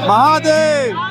महादेव।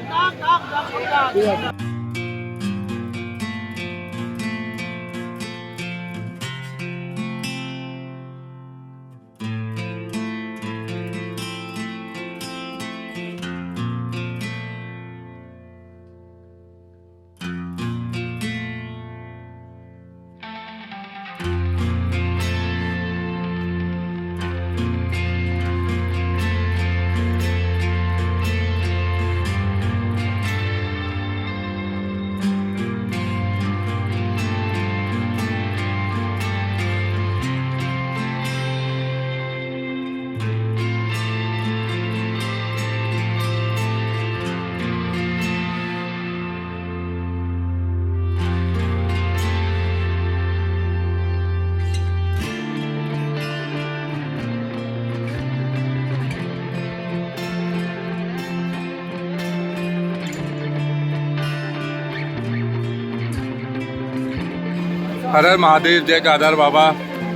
हर हर महादेव, जय केदार बाबा।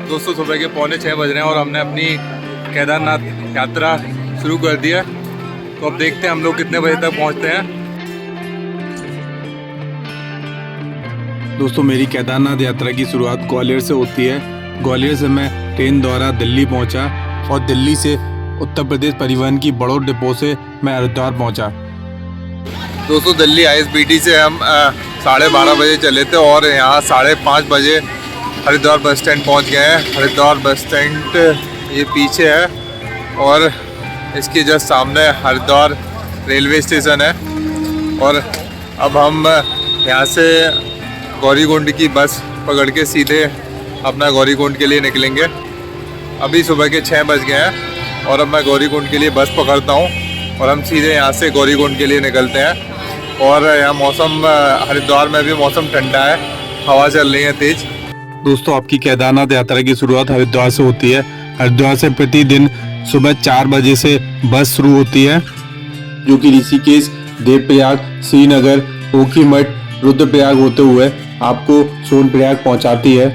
दोस्तों सुबह के 5:45 बज रहे हैं और हमने अपनी केदारनाथ यात्रा शुरू कर दी है। तो अब देखते हैं हम लोग कितने बजे तक पहुंचते हैं। दोस्तों मेरी केदारनाथ यात्रा की शुरुआत ग्वालियर से होती है। ग्वालियर से मैं ट्रेन द्वारा दिल्ली पहुंचा और दिल्ली से उत्तर प्रदेश परिवहन की बड़ौद डिपो से मैं हरिद्वार पहुंचा। दोस्तों दिल्ली ISBT से हम 12:30 बजे चले थे और यहाँ 5:30 बजे हरिद्वार बस स्टैंड पहुँच गए हैं। हरिद्वार बस स्टैंड ये पीछे है और इसके जस्ट सामने हरिद्वार रेलवे स्टेशन है। और अब हम यहाँ से गौरीकुंड की बस पकड़ के सीधे अपना गौरीकुंड के लिए निकलेंगे। अभी सुबह के 6 बज गए हैं और अब मैं गौरीकुंड के लिए बस पकड़ता हूँ और हम सीधे यहाँ से गौरीकुंड के लिए निकलते हैं। और यहाँ मौसम हरिद्वार में भी मौसम ठंडा है, हवा चल रही है तेज। दोस्तों आपकी केदारनाथ यात्रा की शुरुआत हरिद्वार से होती है। हरिद्वार से प्रतिदिन सुबह 4 बजे से बस शुरू होती है जो कि ऋषिकेश, देवप्रयाग, श्रीनगर, ओखीमठ, रुद्रप्रयाग होते हुए आपको सोनप्रयाग पहुंचाती है।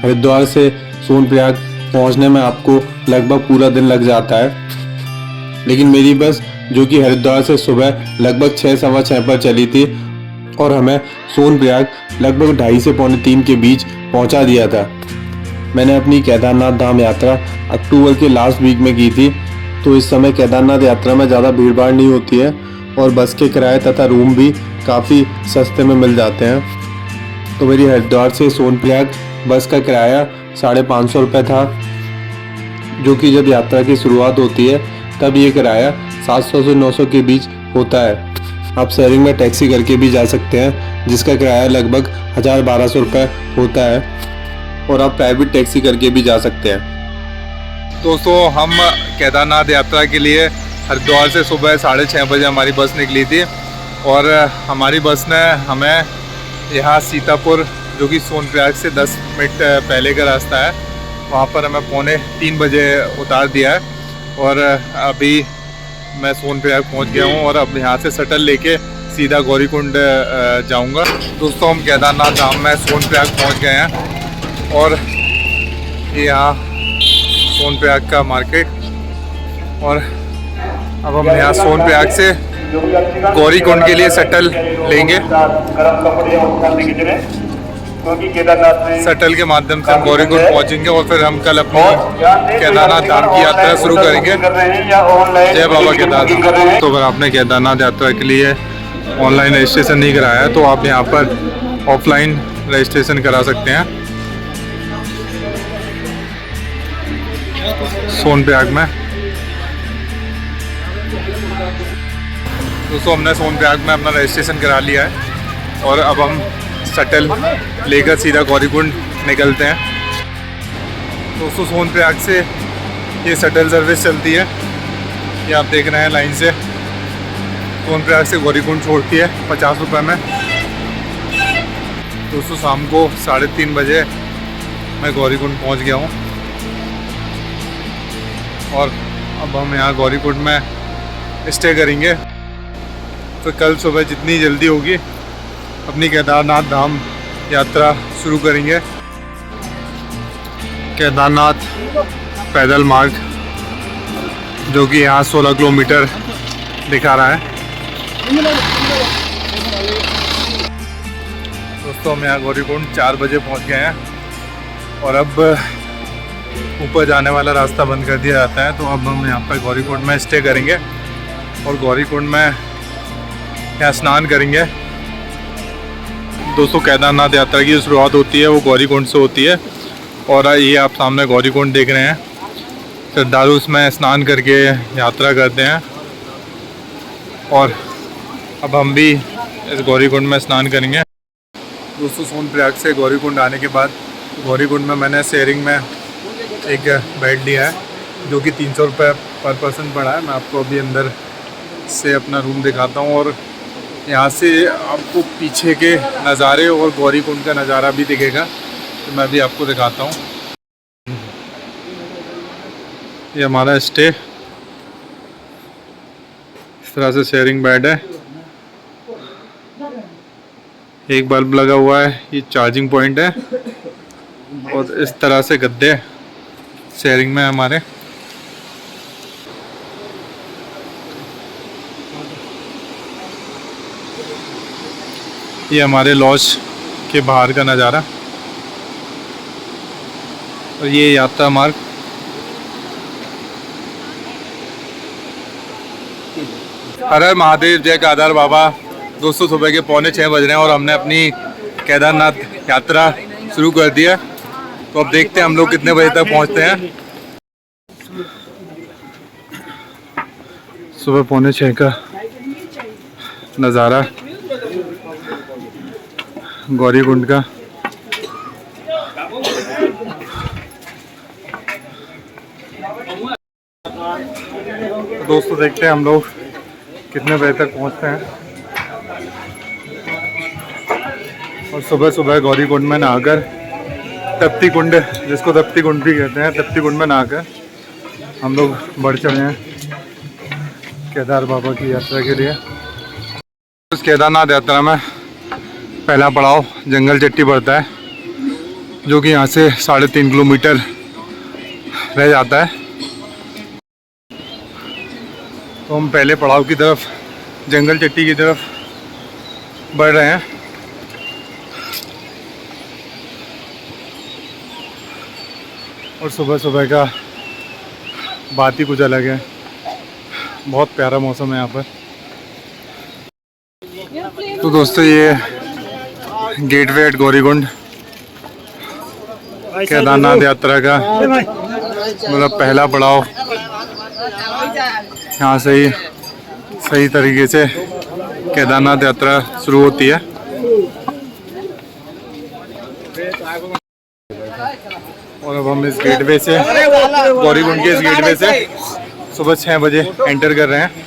हरिद्वार से सोनप्रयाग पहुंचने में आपको लगभग पूरा दिन लग जाता है, लेकिन मेरी बस जो कि हरिद्वार से सुबह लगभग 6 सवा 6 पर चली थी और हमें सोनप्रयाग लगभग 2:30 से 2:45 के बीच पहुंचा दिया था। मैंने अपनी केदारनाथ धाम यात्रा अक्टूबर के लास्ट वीक में की थी, तो इस समय केदारनाथ यात्रा में ज़्यादा भीड़ भाड़ नहीं होती है और बस के किराए तथा रूम भी काफ़ी सस्ते में मिल जाते हैं। तो मेरी हरिद्वार से सोनप्रयाग बस का किराया 550 रुपये था, जो कि जब यात्रा की शुरुआत होती है तब ये किराया 700 से 900 के बीच होता है। आप शेयरिंग में टैक्सी करके भी जा सकते हैं जिसका किराया लगभग 1000-1200 रुपये होता है और आप प्राइवेट टैक्सी करके भी जा सकते हैं। दोस्तों हम केदारनाथ यात्रा के लिए हरिद्वार से सुबह 6:30 बजे हमारी बस निकली थी और हमारी बस ने हमें यहाँ सीतापुर, जो कि सोनप्रयाग से 10 मिनट पहले का रास्ता है, वहाँ पर हमें 2:45 बजे उतार दिया है। और अभी मैं सोनप्रयाग पहुँच गया हूँ और अब यहाँ से शटल लेके सीधा गौरीकुंड जाऊँगा। दोस्तों हम केदारनाथ धाम में सोनप्रयाग पहुँच गए हैं और ये यहाँ सोनप्रयाग का मार्केट। और अब हम यहाँ सोनप्रयाग से गौरीकुंड के लिए शटल लेंगे। शटल के माध्यम से हम गौरीकुंड पहुंचेंगे और फिर हम कल अपनी केदारनाथ धाम की यात्रा शुरू करेंगे। जय बाबा केदारनाथ। तो अगर आपने केदारनाथ यात्रा के लिए ऑनलाइन रजिस्ट्रेशन नहीं कराया है तो आप यहाँ पर ऑफलाइन रजिस्ट्रेशन करा सकते हैं सोनप्रयाग में। दोस्तों हमने सोनप्रयाग में अपना रजिस्ट्रेशन करा लिया है और अब हम शटल लेकर सीधा गौरीकुंड निकलते हैं। दोस्तों सोनप्रयाग से ये शटल सर्विस चलती है, ये आप देख रहे हैं लाइन से। सोनप्रयाग से गौरीकुंड छोड़ती है 50 रुपये में। दोस्तों शाम को 3:30 बजे मैं गौरीकुंड पहुंच गया हूं और अब हम यहाँ गौरीकुंड में स्टे करेंगे। तो कल सुबह जितनी जल्दी होगी अपनी केदारनाथ धाम यात्रा शुरू करेंगे। केदारनाथ पैदल मार्ग जो कि यहाँ 16 किलोमीटर दिखा रहा है। दोस्तों हम यहाँ गौरीकुंड 4 बजे पहुँच गए हैं और अब ऊपर जाने वाला रास्ता बंद कर दिया जाता है। तो अब हम यहाँ पर गौरीकुंड में स्टे करेंगे और गौरीकुंड में यहाँ स्नान करेंगे। दोस्तों केदारनाथ यात्रा की जो शुरुआत होती है वो गौरीकुंड से होती है और ये आप सामने गौरीकुंड देख रहे हैं। श्रद्धालु इसमें स्नान करके यात्रा करते हैं और अब हम भी इस गौरीकुंड में स्नान करेंगे। दोस्तों सोनप्रयाग से गौरीकुंड आने के बाद गौरीकुंड में मैंने शेयरिंग में एक बेड लिया है जो कि 300 रुपये पर पर्सन पड़ा है। मैं आपको अभी अंदर से अपना रूम दिखाता हूँ और यहाँ से आपको पीछे के नज़ारे और गौरीकुंड का नज़ारा भी दिखेगा, तो मैं भी आपको दिखाता हूँ। ये हमारा स्टे, इस तरह से शेयरिंग बेड है, एक बल्ब लगा हुआ है, ये चार्जिंग पॉइंट है और इस तरह से गद्दे शेयरिंग में हमारे। ये हमारे लॉज के बाहर का नज़ारा और ये यात्रा मार्ग। हर हर महादेव, जय केदार बाबा। दोस्तों सुबह के 5:45 बज रहे हैं और हमने अपनी केदारनाथ यात्रा शुरू कर दिया। तो अब देखते हैं हम लोग कितने बजे तक पहुंचते हैं। सुबह 5:45 का नज़ारा गौरीकुंड का। दोस्तों देखते हैं हम लोग कितने बजे तक पहुंचते हैं। और सुबह सुबह गौरीकुंड में नहाकर तप्ती कुंड, जिसको तप्ती कुंड भी कहते हैं, तप्ती कुंड में नहाकर हम लोग बढ़ चढ़े हैं केदार बाबा की यात्रा के लिए। उस केदारनाथ यात्रा में पहला पड़ाव जंगल चट्टी पड़ता है जो कि यहाँ से 3.5 किलोमीटर रह जाता है। तो हम पहले पड़ाव की तरफ, जंगल चट्टी की तरफ बढ़ रहे हैं। और सुबह सुबह का बात ही कुछ अलग है, बहुत प्यारा मौसम है यहाँ पर। तो दोस्तों ये गेटवे एट गौरीकुंड केदारनाथ यात्रा का मतलब पहला पड़ाव। यहाँ से ही सही तरीके से केदारनाथ यात्रा शुरू होती है। और अब हम इस गेटवे से, गौरीकुंड के इस गेटवे से सुबह 6 बजे एंटर कर रहे हैं।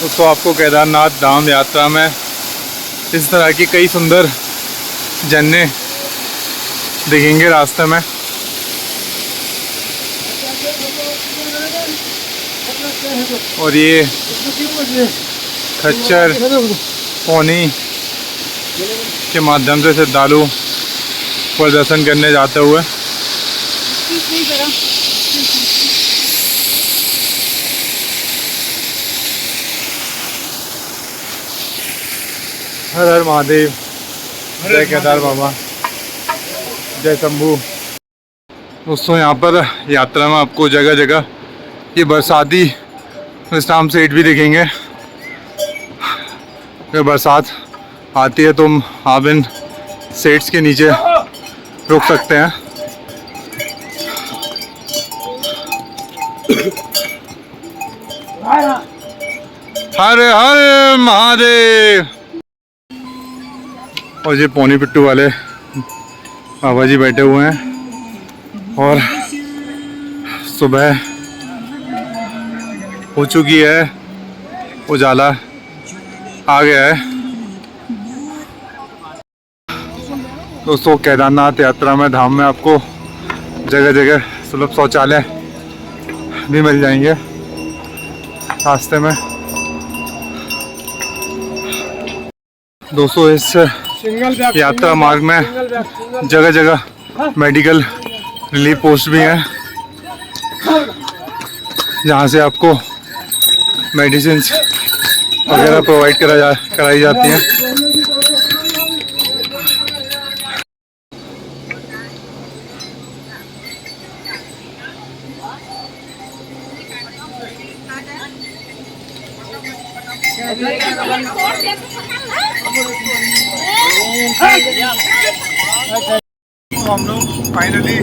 तो आपको केदारनाथ धाम यात्रा में इस तरह की कई सुंदर झरने दिखेंगे रास्ते में। और ये खच्चर पौनी के माध्यम से श्रद्धालु प्रदर्शन करने जाते हुए। हर हर महादेव, जय केदार बाबा, जय शंभू। दोस्तों यहाँ पर यात्रा में आपको जगह जगह ये बरसाती विश्राम सेट भी दिखेंगे। अगर बरसात आती है तो आप इन सेट्स के नीचे रुक सकते हैं। हर हर महादेव। और ये पौनी पिट्टू वाले बाबा जी बैठे हुए हैं और सुबह हो चुकी है, उजाला आ गया है। दोस्तों केदारनाथ यात्रा में, धाम में आपको जगह जगह सुलभ शौचालय भी मिल जाएंगे रास्ते में। दोस्तों इस यात्रा मार्ग में जगह जगह मेडिकल रिलीफ पोस्ट भी हैं, जहाँ से आपको मेडिसिन वगैरह प्रोवाइड कराई जाती हैं। तो हम लोग फाइनली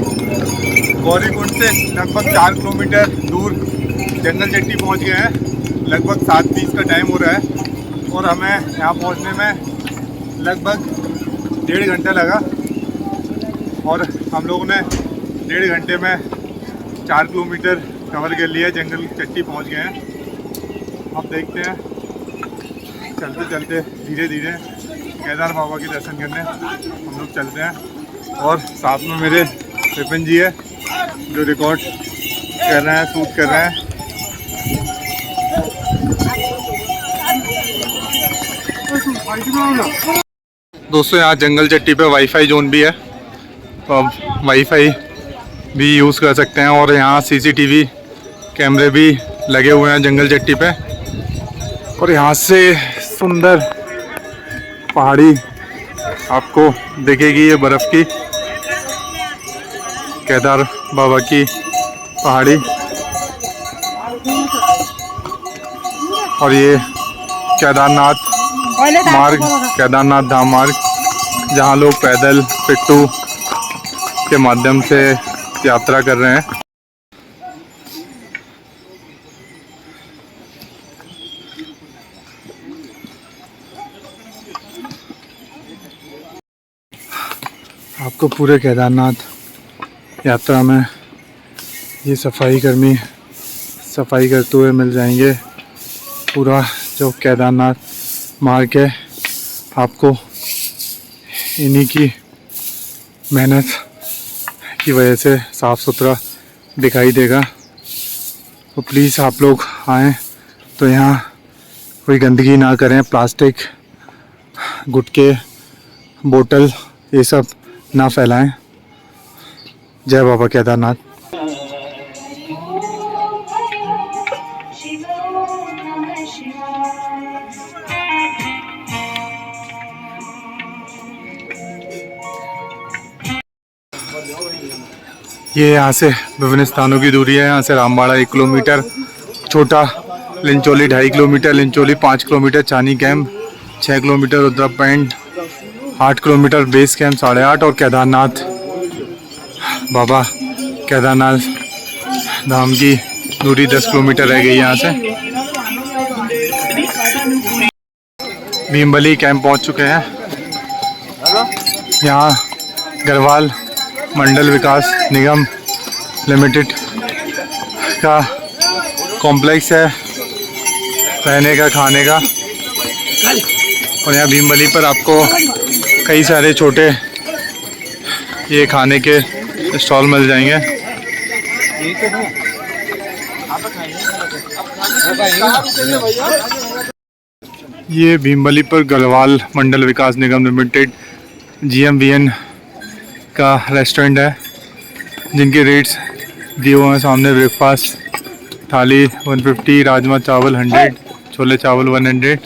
गौरीकुंड से लगभग 4 किलोमीटर दूर जंगल चट्टी पहुंच गए हैं। लगभग 7:20 का टाइम हो रहा है और हमें यहाँ पहुंचने में लगभग 1.5 घंटा लगा और हम लोगों ने 1.5 घंटे में 4 किलोमीटर कवर कर लिया। जंगल चट्टी पहुंच गए हैं। अब देखते हैं, चलते चलते धीरे धीरे केदार बाबा के दर्शन करने हम लोग चलते हैं। और साथ में मेरे विपिन जी है जो रिकॉर्ड कर रहे हैं, शूट कर रहे हैं। दोस्तों यहाँ जंगल चट्टी पे वाईफाई जोन भी है, तो आप वाईफाई भी यूज़ कर सकते हैं। और यहाँ सीसीटीवी कैमरे भी लगे हुए हैं जंगल चट्टी पे। और यहाँ से सुंदर पहाड़ी आपको दिखेगी, ये बर्फ़ की केदार बाबा की पहाड़ी। और ये केदारनाथ मार्ग, केदारनाथ धाम मार्ग, जहाँ लोग पैदल पिट्टू के माध्यम से यात्रा कर रहे हैं। आपको पूरे केदारनाथ यात्रा में ये सफाई कर्मी सफाई करते हुए मिल जाएंगे। पूरा जो केदारनाथ मार्ग है आपको इन्हीं की मेहनत की वजह से साफ़ सुथरा दिखाई देगा। तो प्लीज़ आप लोग आएँ तो यहाँ कोई गंदगी ना करें, प्लास्टिक, गुटके, बोतल ये सब ना फैलाएं। जय बाबा केदारनाथ। ये यहाँ से विभिन्न स्थानों की दूरी है। यहाँ से Rambara 1 kilometre, Chhota Linchauli 2.5 kilometre, Linchauli 5 kilometre, Chani camp 6 kilometre, रुद्रपेंट 8 किलोमीटर, बेस कैंप 8.5 और केदारनाथ बाबा केदारनाथ धाम की दूरी 10 किलोमीटर रह गई यहाँ से। भीमबली कैंप पहुँच चुके हैं। यहाँ गढ़वाल मंडल विकास निगम लिमिटेड का कॉम्प्लेक्स है रहने का, खाने का। और यहाँ भीमबली पर आपको कई सारे छोटे ये खाने के स्टॉल मिल जाएंगे। ये भीमबली पर गढ़वाल मंडल विकास निगम लिमिटेड GMVN का रेस्टोरेंट है, जिनके रेट्स दिए हुए हैं सामने। ब्रेकफास्ट थाली 150, राजमा चावल 100, छोले चावल 100।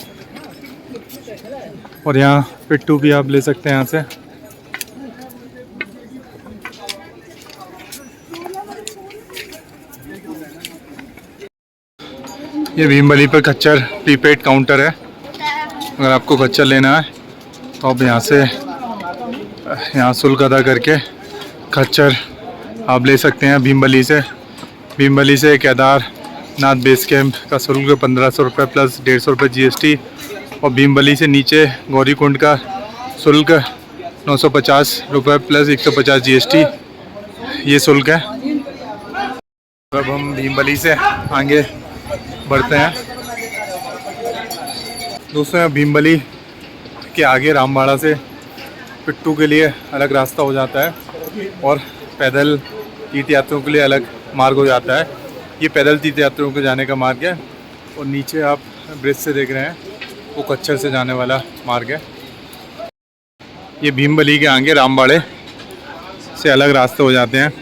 और यहाँ पिट्टू भी आप ले सकते हैं यहाँ से। ये भीमबली पर खच्चर प्रीपेड काउंटर है। अगर आपको खच्चर लेना है तो आप यहाँ शुल्क अदा करके खच्चर आप ले सकते हैं भीमबली से। भीमबली से केदारनाथ बेस कैंप का शुल्क 1500 रुपये प्लस 150 रुपये GST। और भीमबली से नीचे गौरीकुंड का शुल्क 950 रुपये प्लस 150 GST ये शुल्क है। अब हम भीमबली से आगे बढ़ते हैं। दोस्तों भीमबली के आगे रामबाड़ा से पिट्टू के लिए अलग रास्ता हो जाता है और पैदल तीर्थ यात्रियों के लिए अलग मार्ग हो जाता है। ये पैदल तीर्थ यात्रियों को जाने का मार्ग है। और नीचे आप ब्रिज से देख रहे हैं वो कच्चर से जाने वाला मार्ग है। ये भीमबली के आगे रामबाड़े से अलग रास्ते हो जाते हैं।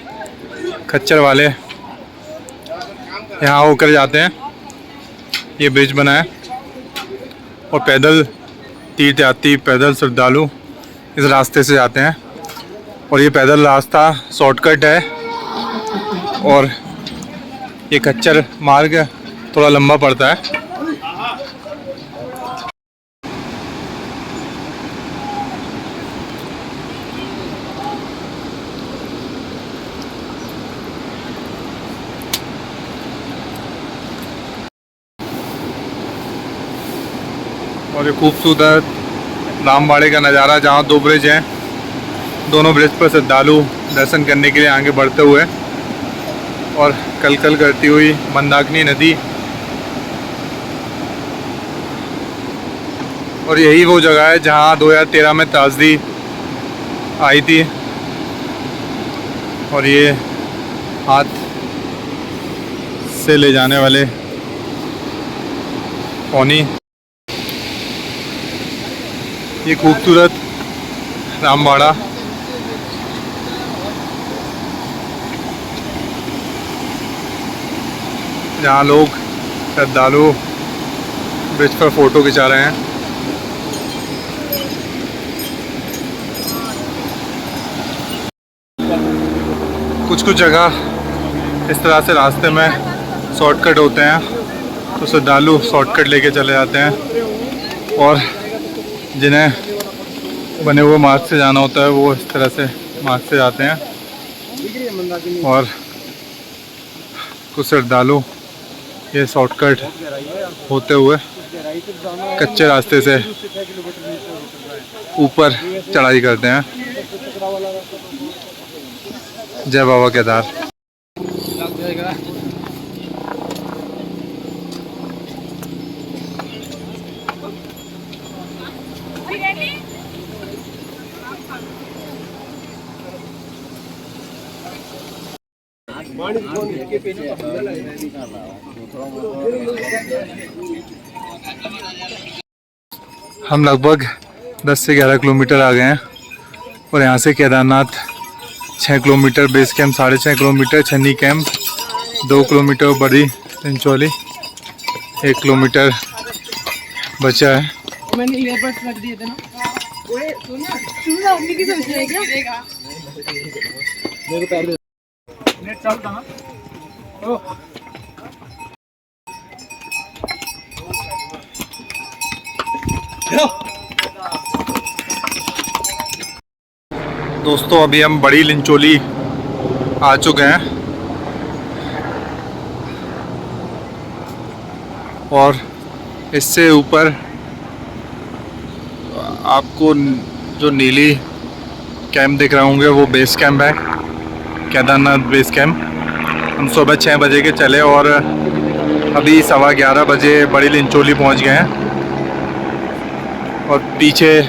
खच्चर वाले यहाँ होकर जाते हैं। ये ब्रिज बना है और पैदल तीर्थ यात्री, पैदल श्रद्धालु इस रास्ते से जाते हैं। और ये पैदल रास्ता शॉर्टकट है और ये खच्चर मार्ग थोड़ा लंबा पड़ता है। और ये खूबसूरत रामबाड़े का नज़ारा, जहाँ 2 ब्रिज हैं, दोनों ब्रिज पर श्रद्धालु दर्शन करने के लिए आगे बढ़ते हुए और कलकल करती हुई मंदाकिनी नदी। और यही वो जगह है जहाँ 2013 में त्रासदी आई थी। और ये हाथ से ले जाने वाले पौनी, ये खूबसूरत रामबाड़ा जहाँ लोग श्रद्धालु ब्रिज पर फ़ोटो खिंचा रहे हैं। कुछ कुछ जगह इस तरह से रास्ते में शॉर्टकट होते हैं, तो श्रद्धालु शॉर्टकट लेके चले जाते हैं। और जिन्हें बने हुए मार्ग से जाना होता है वो इस तरह से मार्ग से जाते हैं। और कुछ श्रद्धालु ये शॉर्टकट होते हुए कच्चे रास्ते से ऊपर चढ़ाई करते हैं। जय बाबा केदार। हम लगभग 10 से 11 किलोमीटर आ गए हैं और यहाँ से Kedarnath 6 kilometre, base camp 6.5 kilometre, छन्नी कैंप 2 किलोमीटर, बड़ी लिंचोली 1 किलोमीटर बचा है। मैंने ईयरबड्स रख दिए थे ना। ओए सुनना मम्मी की समझ रही है क्या? मेरे पैर नेट चलता ना। ओ दोस्तों अभी हम बड़ी लिंचोली आ चुके हैं और इससे ऊपर आपको जो नीली कैंप दिख रहे होंगे वो बेस कैंप है, केदारनाथ बेस कैंप। हम सुबह 6 बजे के चले और अभी 11:15 बजे बड़ी लिंचोली पहुंच गए हैं। और पीछे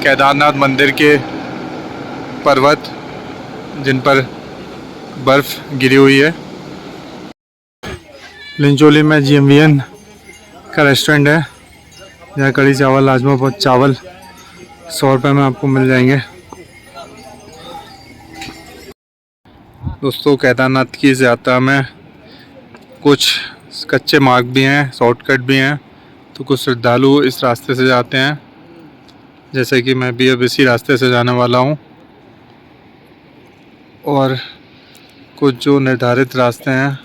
केदारनाथ मंदिर के पर्वत जिन पर बर्फ़ गिरी हुई है। लिंचोली में GMVN का रेस्टोरेंट है जहाँ कढ़ी चावल, राजमा चावल 100 रुपये में आपको मिल जाएंगे। दोस्तों केदारनाथ की इस यात्रा में कुछ कच्चे मार्ग भी हैं, शॉर्टकट भी हैं, तो कुछ श्रद्धालु इस रास्ते से जाते हैं, जैसे कि मैं भी अब इसी रास्ते से जाने वाला हूँ। और कुछ जो निर्धारित रास्ते हैं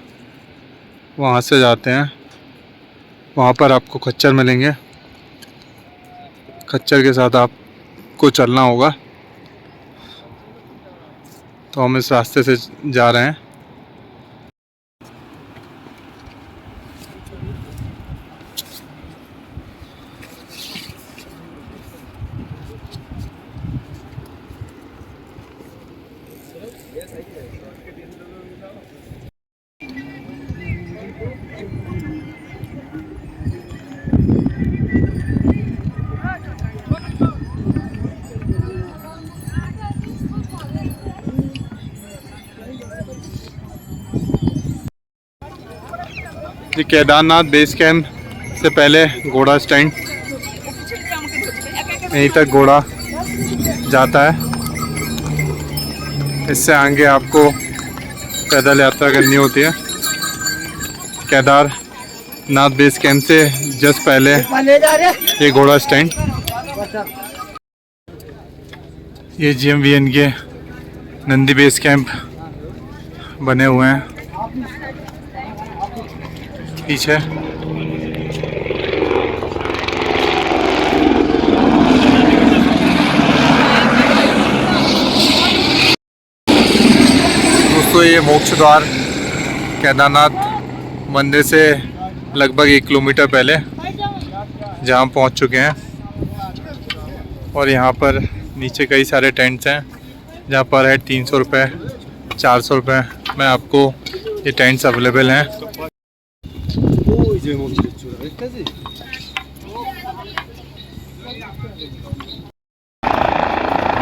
वहाँ से जाते हैं, वहाँ पर आपको खच्चर मिलेंगे, खच्चर के साथ आपको चलना होगा। तो हम इस रास्ते से जा रहे हैं। ये केदारनाथ बेस कैंप से पहले घोड़ा स्टैंड, यहीं तक घोड़ा जाता है। इससे आगे आपको पैदल यात्रा करनी होती है। केदारनाथ बेस कैंप से जस्ट पहले ये घोड़ा स्टैंड। ये GMVN के नंदी बेस कैंप बने हुए हैं पीछे। दोस्तों ये मोक्ष द्वार केदारनाथ मंदिर से लगभग 1 किलोमीटर पहले जहाँ पहुँच चुके हैं। और यहाँ पर नीचे कई सारे टेंट्स हैं जहाँ पर है 300 रुपये 400 रुपये में आपको ये टेंट्स अवेलेबल हैं।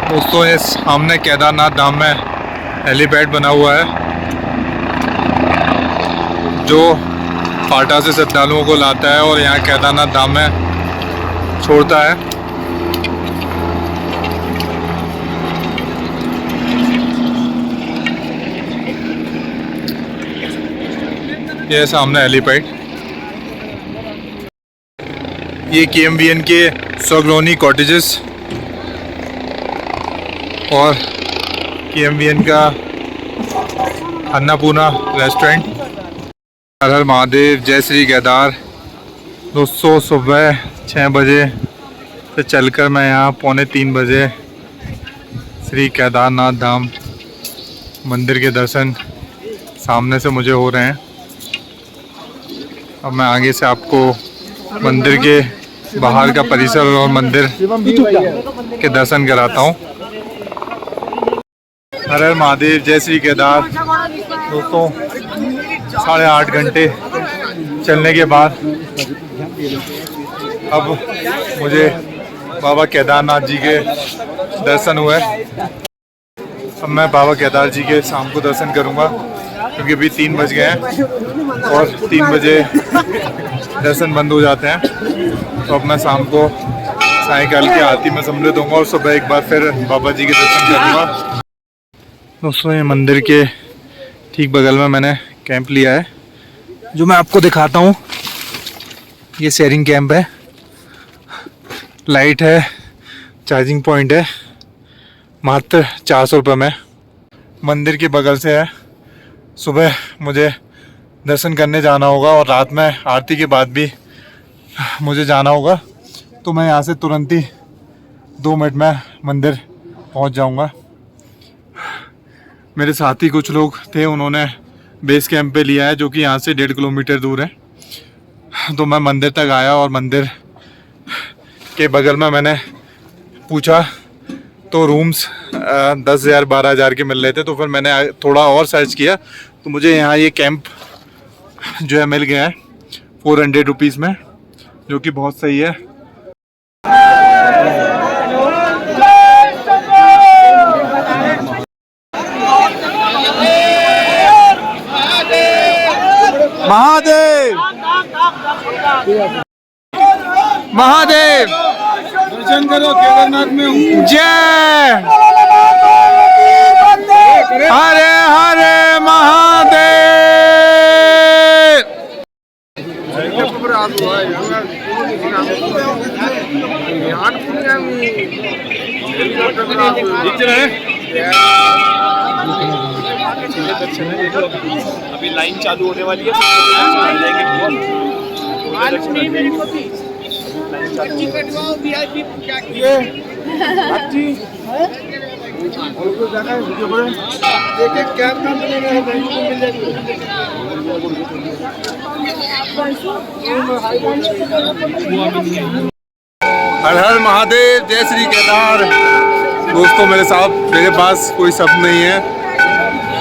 दोस्तों ये सामने केदारनाथ धाम में हेलीपैड बना हुआ है जो पाटा से श्रद्धालुओं को लाता है और यहाँ केदारनाथ धाम में छोड़ता है। ये सामने हेलीपैड। ये KMVN के सोगलोनी कॉटेजेस और KMVN का अन्नपूर्णा रेस्टोरेंट। हर हर महादेव, जय श्री केदार। दोस्तों सुबह 6 बजे से चलकर मैं यहाँ 2:45 बजे श्री केदारनाथ धाम मंदिर के दर्शन सामने से मुझे हो रहे हैं। अब मैं आगे से आपको मंदिर के बाहर का परिसर और मंदिर के दर्शन कराता हूँ। हर हर महादेव, जय श्री केदार। दोस्तों 8.5 घंटे चलने के बाद अब मुझे बाबा केदारनाथ जी के दर्शन हुए। अब मैं बाबा केदार जी के शाम को दर्शन करूँगा क्योंकि अभी 3 बज गए हैं और 3 बजे दर्शन बंद हो जाते हैं। तो अब मैं शाम को सायंकाल की आरती में सम्मिलित होऊंगा और सुबह एक बार फिर बाबा जी के दर्शन करूँगा। दोस्तों ये मंदिर के ठीक बगल में मैंने कैंप लिया है जो मैं आपको दिखाता हूँ। ये शेयरिंग कैंप है, लाइट है, चार्जिंग पॉइंट है, मात्र 400 रुपये में। मंदिर के बगल से है। सुबह मुझे दर्शन करने जाना होगा और रात में आरती के बाद भी मुझे जाना होगा। तो मैं यहाँ से तुरंत ही 2 मिनट में मंदिर पहुँच जाऊँगा। मेरे साथी कुछ लोग थे, उन्होंने बेस कैंप पे लिया है जो कि यहाँ से 1.5 किलोमीटर दूर है। तो मैं मंदिर तक आया और मंदिर के बगल में मैंने पूछा तो रूम्स 10,000 12,000 के मिल रहे थे। तो फिर मैंने थोड़ा और सर्च किया तो मुझे यहाँ ये कैंप जो है मिल गया है 400 रुपीज़ में, जो कि बहुत सही है। महादेव महादेव, दर्शन करो केदारनाथ में। जय हरे हरे महादेव। अभी लाइन चालू होने वाली है। हर हर महादेव, जय श्री केदार। दोस्तों मेरे पास कोई शब्द नहीं है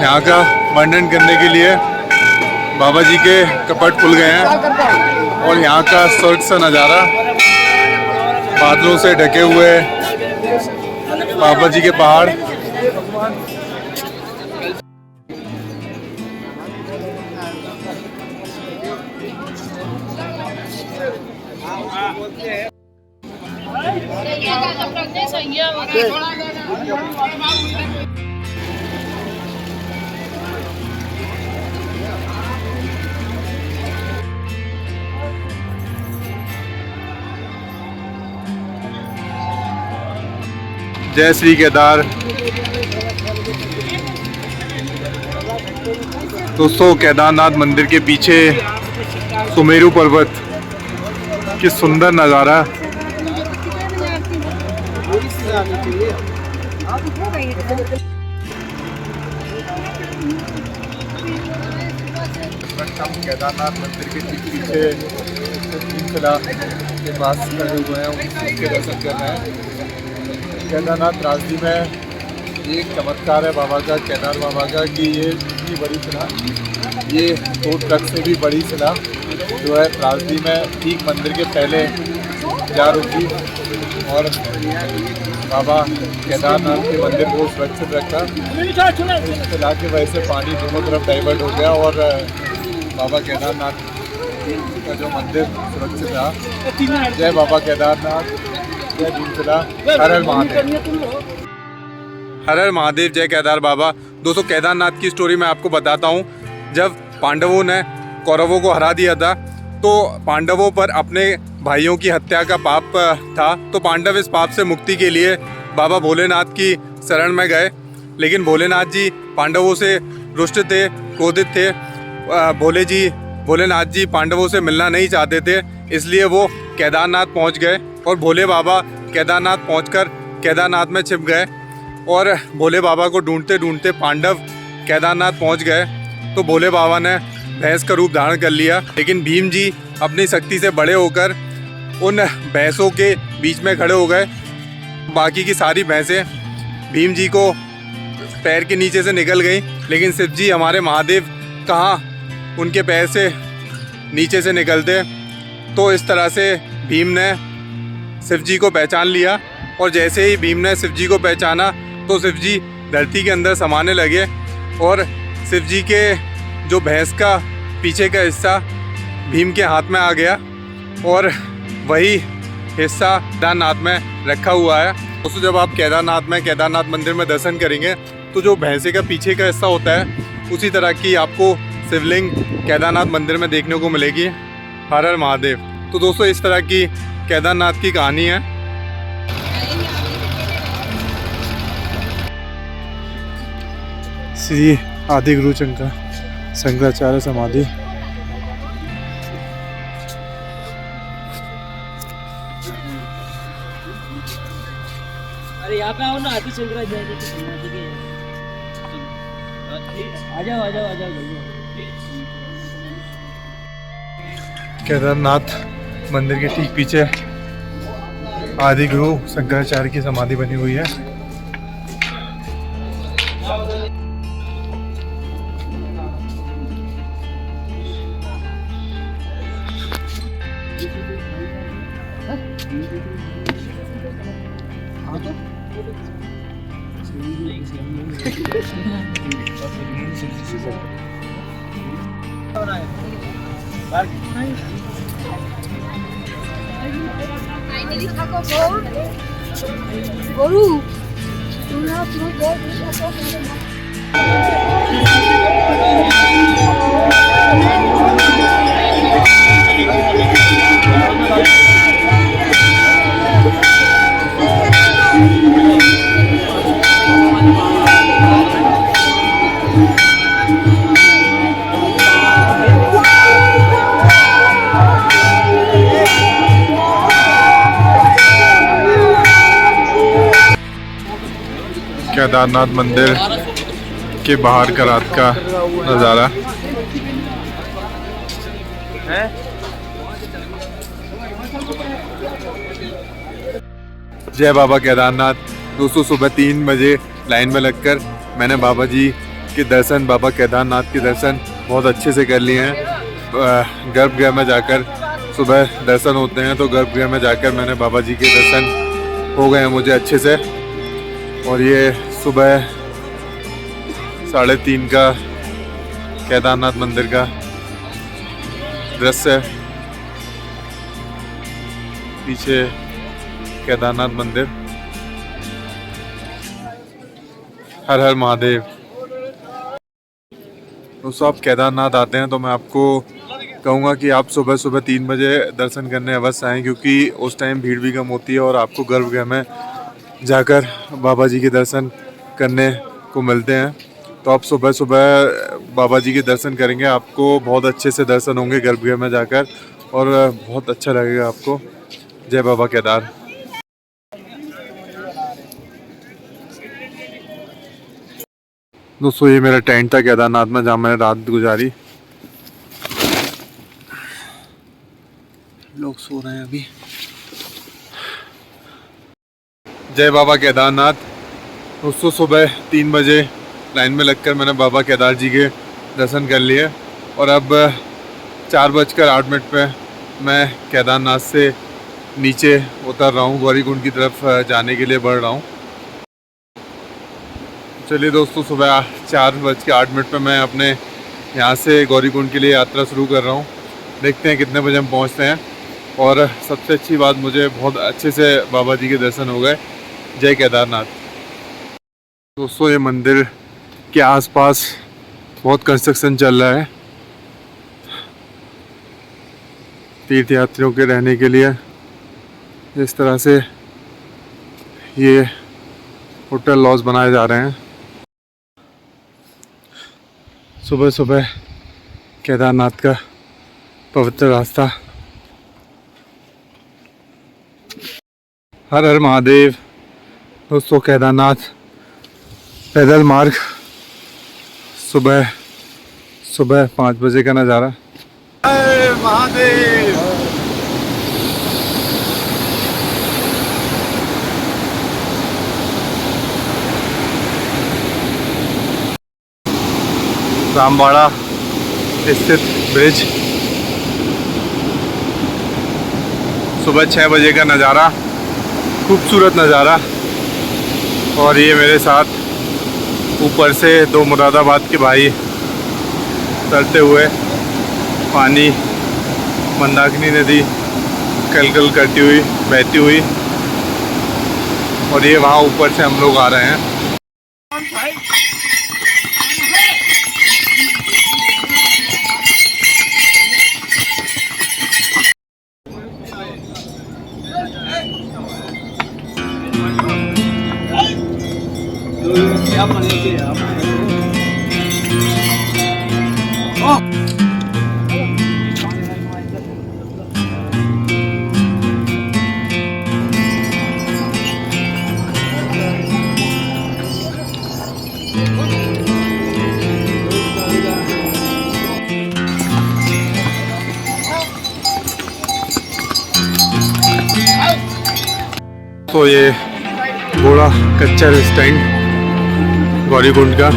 यहाँ का वर्णन करने के लिए। बाबा जी के कपट खुल गए हैं और यहाँ का स्वर्ग सा नज़ारा, बादलों से ढके हुए बाबा जी के पहाड़। जय श्री केदार। दोस्तों केदारनाथ मंदिर के पीछे सुमेरु पर्वत की सुंदर नज़ारा। हम केदारनाथ मंदिर के ठीक पीछे श्रृंखला के पास खड़े हुए हैं, उनके दर्शन कर रहे हैं। केदारनाथ राजदी में एक चमत्कार है बाबा का, केदार बाबा का, कि ये इतनी बड़ी शिला, ये 2 ट्रक से भी बड़ी शिला जो है राजदी में ठीक मंदिर के पहले जा रुकी और बाबा केदारनाथ के मंदिर को सुरक्षित रखा। इस शिला की वजह से पानी दोनों तरफ डाइवर्ट हो गया और बाबा केदारनाथ का जो मंदिर सुरक्षित रहा। जय बाबा केदारनाथ, जय भीमशिला, हर हर महादेव। हर हर महादेव, जय केदार बाबा। दोस्तों केदारनाथ की स्टोरी मैं आपको बताता हूँ। जब पांडवों ने कौरवों को हरा दिया था तो पांडवों पर अपने भाइयों की हत्या का पाप था, तो पांडव इस पाप से मुक्ति के लिए बाबा भोलेनाथ की शरण में गए। लेकिन भोलेनाथ जी पांडवों से रुष्ट थे, क्रोधित थे। भोलेनाथ जी पांडवों से मिलना नहीं चाहते थे, इसलिए वो केदारनाथ पहुंच गए और भोले बाबा केदारनाथ पहुंचकर केदारनाथ में छिप गए। और भोले बाबा को ढूंढते ढूंढते पांडव केदारनाथ पहुंच गए तो भोले बाबा ने भैंस का रूप धारण कर लिया। लेकिन भीम जी अपनी शक्ति से बड़े होकर उन भैंसों के बीच में खड़े हो गए। बाकी की सारी भैंसें भीम जी को पैर के नीचे से निकल गई, लेकिन शिव जी हमारे महादेव कहाँ उनके पैर से नीचे से निकलते। तो इस तरह से भीम ने शिव जी को पहचान लिया और जैसे ही भीम ने शिव जी को पहचाना तो शिव जी धरती के अंदर समाने लगे और शिव जी के जो भैंस का पीछे का हिस्सा भीम के हाथ में आ गया और वही हिस्सा केदारनाथ में रखा हुआ है। दोस्तों जब आप केदारनाथ मंदिर में दर्शन करेंगे तो जो भैंसे का पीछे का हिस्सा होता है उसी तरह की आपको शिवलिंग केदारनाथ मंदिर में देखने को मिलेगी। हर हर महादेव। तो दोस्तों इस तरह की केदारनाथ की कहानी है। श्री आदि गुरु शंकराचार्य समाधि। अरे यहाँ पे आओ ना, आदि शंकराचार्य की समाधि के। आ जाओ जल्दी। केदारनाथ मंदिर के ठीक पीछे आदि गुरु शंकराचार्य की समाधि बनी हुई है। গরু केदारनाथ मंदिर के बाहर का रात का नज़ारा। जय बाबा केदारनाथ। दोस्तों सुबह 3 बजे लाइन में लगकर मैंने बाबा जी के दर्शन, बाबा केदारनाथ के दर्शन बहुत अच्छे से कर लिए हैं। गर्भगृह में जाकर सुबह दर्शन होते हैं, तो गर्भगृह में जाकर मैंने बाबा जी के दर्शन हो गए हैं मुझे अच्छे से। और ये सुबह 3:30 का केदारनाथ मंदिर का दृश्य है। पीछे केदारनाथ मंदिर हर हर महादेव। दोस्तों आप केदारनाथ आते हैं तो मैं आपको कहूँगा कि आप सुबह सुबह 3 बजे दर्शन करने अवश्य आएँ, क्योंकि उस टाइम भीड़ भी कम होती है और आपको गर्भगृह में जाकर बाबा जी के दर्शन करने को मिलते हैं। तो आप सुबह सुबह बाबा जी के दर्शन करेंगे, आपको बहुत अच्छे से दर्शन होंगे गर्भगृह में जाकर और बहुत अच्छा लगेगा आपको। जय बाबा केदार। दोस्तों ये मेरा टेंट था केदारनाथ में, जहाँ मैंने रात गुजारी। लोग सो रहे हैं अभी। जय बाबा केदारनाथ। दोस्तों सुबह 3 बजे लाइन में लगकर मैंने बाबा केदार जी के दर्शन कर लिए और अब 4:08 पे मैं केदारनाथ से नीचे उतर रहा हूँ, गौरीकुंड की तरफ जाने के लिए बढ़ रहा हूँ। चलिए दोस्तों, सुबह 4:08 पे मैं अपने यहाँ से गौरीकुंड के लिए यात्रा शुरू कर रहा हूँ। देखते हैं कितने बजे हम पहुँचते हैं। और सबसे अच्छी बात, मुझे बहुत अच्छे से बाबा जी के दर्शन हो गए। जय केदारनाथ। दोस्तों ये मंदिर के आसपास बहुत कंस्ट्रक्शन चल रहा है तीर्थयात्रियों के रहने के लिए। इस तरह से ये होटल लॉज बनाए जा रहे हैं। सुबह सुबह केदारनाथ का पवित्र रास्ता। हर हर महादेव। दोस्तों केदारनाथ पैदल मार्ग, सुबह 5 बजे का नज़ारा। हर महादेव। रामबाड़ा स्थित ब्रिज। सुबह 6 बजे का नज़ारा, खूबसूरत नज़ारा। और ये मेरे साथ ऊपर से 2 मुरादाबाद के भाई चलते हुए, पानी मंदाकिनी नदी कलकल करती हुई बहती हुई, और ये वहाँ ऊपर से हम लोग आ रहे हैं। क्या बनने के तो ये घोड़ा कच्चा रेस्टोरेंट गौरीकुंड का।